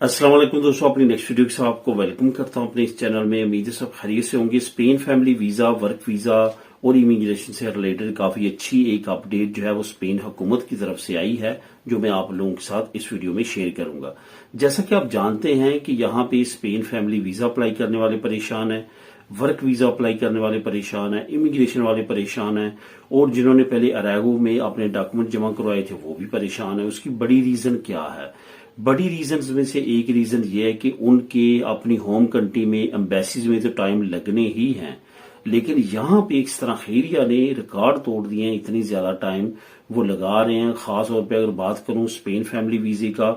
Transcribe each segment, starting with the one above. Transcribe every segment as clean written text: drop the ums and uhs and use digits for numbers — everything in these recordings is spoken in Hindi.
अस्सलाम वालेकुम दोस्तों, अपनी नेक्स्ट वीडियो के साथ आपको वेलकम करता हूं अपने इस चैनल में। उम्मीद है सब खैरियत से होंगे। Spain family visa, work visa और इमिग्रेशन से रिलेटेड काफी अच्छी एक अपडेट जो है वो स्पेन हुकूमत की तरफ से आई है, जो मैं आप लोगों के साथ इस वीडियो में शेयर करूंगा। जैसा कि आप जानते हैं कि यहाँ पे स्पेन फैमिली वीजा अप्लाई करने वाले परेशान है, वर्क वीजा अप्लाई करने वाले परेशान है, इमिग्रेशन वाले परेशान है, और जिन्होंने पहले अरागो में अपने डॉक्यूमेंट जमा करवाए थे वो भी परेशान है। उसकी बड़ी रीजन क्या है? बड़ी रीजंस में से एक रीजन ये है कि उनके अपनी होम कंट्री में एम्बेसीज में तो टाइम लगने ही हैं, लेकिन यहाँ पे इस तरह खैरिया ने रिकॉर्ड तोड़ दिए हैं। इतनी ज्यादा टाइम वो लगा रहे हैं। खास तौर पे अगर बात करूं स्पेन फैमिली वीजे का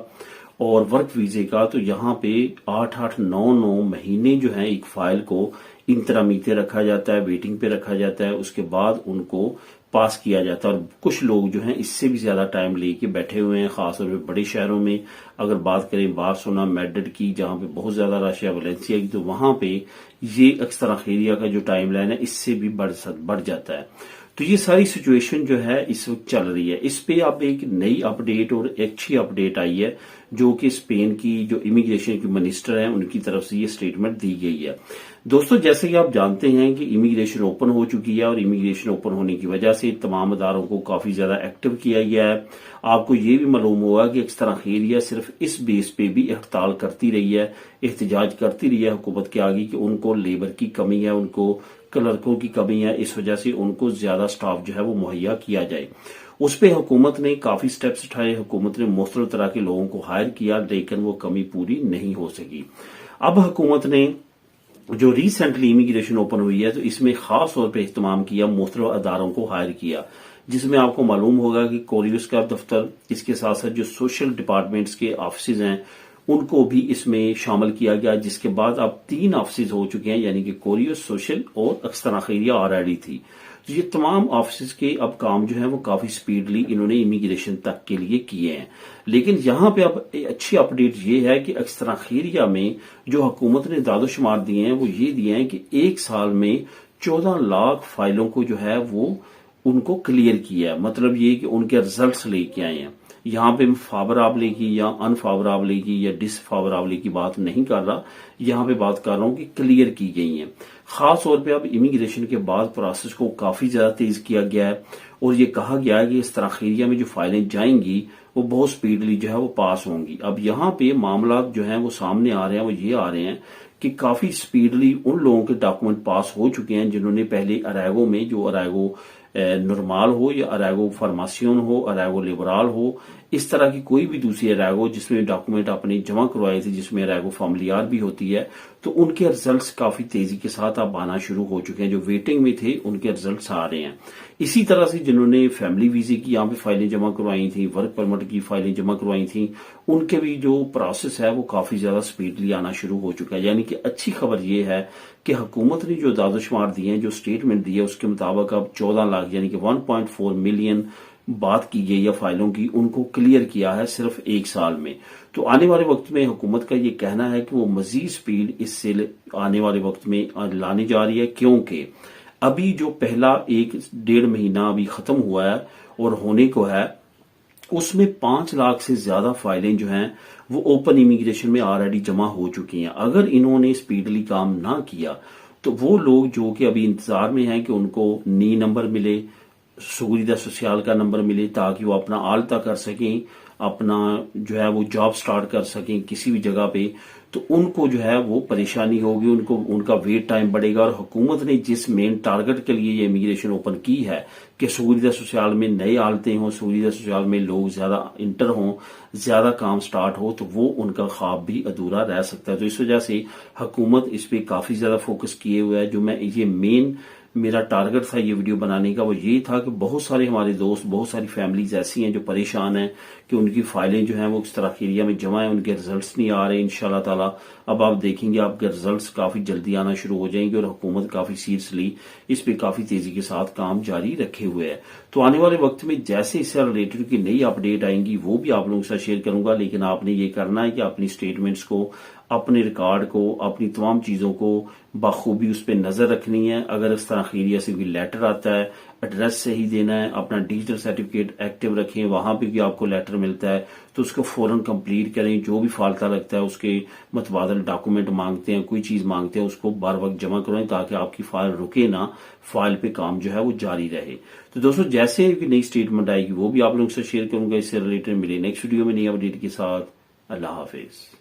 और वर्क वीजे का, तो यहाँ पे 8-8, 9-9 महीने जो है एक फाइल को इंतरामीते रखा जाता है, वेटिंग पे रखा जाता है। उसके बाद उनको पास किया जाता है। और कुछ लोग जो हैं इससे भी ज्यादा टाइम लेके बैठे हुए हैं, खासतौर पे बड़े शहरों में। अगर बात करें बार्सिलोना, मैड्रिड की, जहां पे बहुत ज्यादा रश है, वैलेंसिया की, तो वहां पे ये अक्सर खैरिया का जो टाइम लाइन है इससे भी बढ़ जाता है। तो ये सारी सिचुएशन जो है इस वक्त चल रही है। इस पे अब एक नई अपडेट और अच्छी अपडेट आई है, जो कि स्पेन की जो इमिग्रेशन की मिनिस्टर है उनकी तरफ से ये स्टेटमेंट दी गई है। दोस्तों, जैसे कि आप जानते हैं कि इमिग्रेशन ओपन हो चुकी है, और इमिग्रेशन ओपन होने की वजह से तमाम अदारों को काफी ज्यादा एक्टिव किया गया है। आपको ये भी मालूम होगा कि इस तरह खैरिया सिर्फ इस बेस पे भी हड़ताल करती रही है, एहतजाज करती रही है हुकूमत के आगे कि उनको लेबर की कमी है, उनको क्लर्कों की कमी है, इस वजह से उनको ज्यादा स्टाफ जो है वो मुहैया किया जाए। उस पे हुकूमत ने काफी स्टेप्स उठाए। हुकूमत ने मुख्तलिफ तरह के लोगों को हायर किया, लेकिन वो कमी पूरी नहीं हो सकी। अब हुकूमत ने जो रिसेंटली इमिग्रेशन ओपन हुई है, तो इसमें खास तौर पर इस्तेमाल किया, मुख्तलिफ अदारों को हायर किया, जिसमें आपको मालूम होगा कि कोरियर्स का दफ्तर, इसके साथ साथ जो सोशल डिपार्टमेंट्स के ऑफिस हैं उनको भी इसमें शामिल किया गया। जिसके बाद अब 3 ऑफिस हो चुके हैं, यानी कि कोरियर, सोशल और अक्सर खैरिया ऑलरेडी थी। तो ये तमाम ऑफिस के अब काम जो है वो काफी स्पीडली इन्होंने इमिग्रेशन तक के लिए किए हैं। लेकिन यहाँ पे अब अच्छी अपडेट ये है कि अक्सर खैरिया में जो हुकूमत ने दादोशुमार दिए हैं वो ये दिए हैं कि एक साल में 14 लाख फाइलों को जो है वो उनको क्लियर किया है। मतलब ये कि उनके रिजल्ट्स लेके आए हैं। यहाँ पे फावराबले की या अनफावराबले की या डिसफावराबले की बात नहीं कर रहा, यहाँ पे बात कर रहा हूँ कि क्लियर की गई है। खास तौर पे अब इमिग्रेशन के बाद प्रोसेस को काफी ज्यादा तेज किया गया है, और ये कहा गया है कि इस तरह खैरिया में जो फाइलें जाएंगी वो बहुत स्पीडली जो है वो पास होंगी। अब यहाँ पे मामला जो है वो सामने आ रहे हैं, वो ये आ रहे हैं कि काफी स्पीडली उन लोगों के डॉक्यूमेंट पास हो चुके हैं जिन्होंने पहले अरागो में, जो अरागो नॉर्मल हो या अरागो फार्मासियन हो, अरागो लिबराल हो, इस तरह की कोई भी दूसरी अरागो जिसमें डॉक्यूमेंट आपने जमा करवाए थे, जिसमें अरागो फैमिलियार भी होती है, तो उनके रिजल्ट्स काफी तेजी के साथ अब आना शुरू हो चुके हैं। जो वेटिंग में थे उनके रिजल्ट्स आ रहे हैं। इसी तरह से जिन्होंने फैमिली वीजे की यहाँ पे फाइलें जमा करवाई थी, वर्क परमिट की फाइलें जमा करवाई थी, उनके भी जो प्रोसेस है वो काफी ज्यादा स्पीडली आना शुरू हो चुका है। यानी कि अच्छी खबर ये है कि हुकूमत ने जो दादोशुमार दिए हैं, जो स्टेटमेंट दी है, उसके मुताबिक अब 14 लाख यानी कि 1.4 मिलियन बात की गई है फाइलों की, उनको क्लियर किया है सिर्फ एक साल में। तो आने वाले वक्त में हुकूमत का ये कहना है कि वो मजीद स्पीड इससे आने वाले वक्त में लाने जा रही है, क्योंकि अभी जो पहला 1-1.5 महीना अभी खत्म हुआ है और होने को है, उसमें 5 लाख से ज्यादा फाइलें जो हैं वो ओपन इमिग्रेशन में ऑलरेडी जमा हो चुकी हैं। अगर इन्होंने स्पीडली काम ना किया तो वो लोग जो कि अभी इंतजार में हैं कि उनको नी नंबर मिले, सुविधा सोशल का नंबर मिले, ताकि वो अपना आलता कर सकें, अपना जो है वो जॉब स्टार्ट कर सकें किसी भी जगह पे, तो उनको जो है वो परेशानी होगी, उनको उनका वेट टाइम बढ़ेगा। और हुकूमत ने जिस मेन टारगेट के लिए ये इमिग्रेशन ओपन की है कि सुविधा सोशल में नए आलते हों, सुविधा सोशल में लोग ज्यादा इंटर हों, ज्यादा काम स्टार्ट हो, तो वो उनका ख्वाब भी अधूरा रह सकता है। तो इस वजह से हुकूमत इस पे काफी ज्यादा फोकस किए हुए है। जो मैं ये मेन मेरा टारगेट था ये वीडियो बनाने का, वो ये था कि बहुत सारे हमारे दोस्त, बहुत सारी फैमिलीज ऐसी हैं जो परेशान हैं कि उनकी फाइलें जो हैं वो इस तरह एरिया में जमा है, उनके रिजल्ट्स नहीं आ रहे। इंशाल्लाह ताला अब आप देखेंगे आपके रिजल्ट्स काफी जल्दी आना शुरू हो जाएंगे, और हुकूमत काफी सीरियसली इस पे काफी तेजी के साथ काम जारी रखे हुए है। तो आने वाले वक्त में जैसे इससे रिलेटेड की नई अपडेट आएंगी वो भी आप लोगों के साथ शेयर करूंगा। लेकिन आपने ये करना है कि अपनी स्टेटमेंट्स को अपने रिकॉर्ड को, अपनी तमाम चीज़ों को बखूबी उस पर नज़र रखनी है। अगर इस तरह खैरिया से कोई लेटर आता है, एड्रेस सही देना है, अपना डिजिटल सर्टिफिकेट एक्टिव रखें, वहाँ पे भी आपको लेटर मिलता है तो उसको फ़ौरन कंप्लीट करें। जो भी फालता लगता है, उसके मतबादल डॉक्यूमेंट मांगते हैं, कोई चीज़ मांगते हैं, उसको बार वक्त जमा करवाएं ताकि आपकी फाइल रुके ना, फाइल पे काम जो है वो जारी रहे। तो दोस्तों, जैसे कि नई स्टेटमेंट आएगी वो भी आप लोगों से शेयर करूंगा। इससे रिलेटेड मिले नेक्स्ट वीडियो में नई अपडेट के साथ। अल्लाह हाफिज।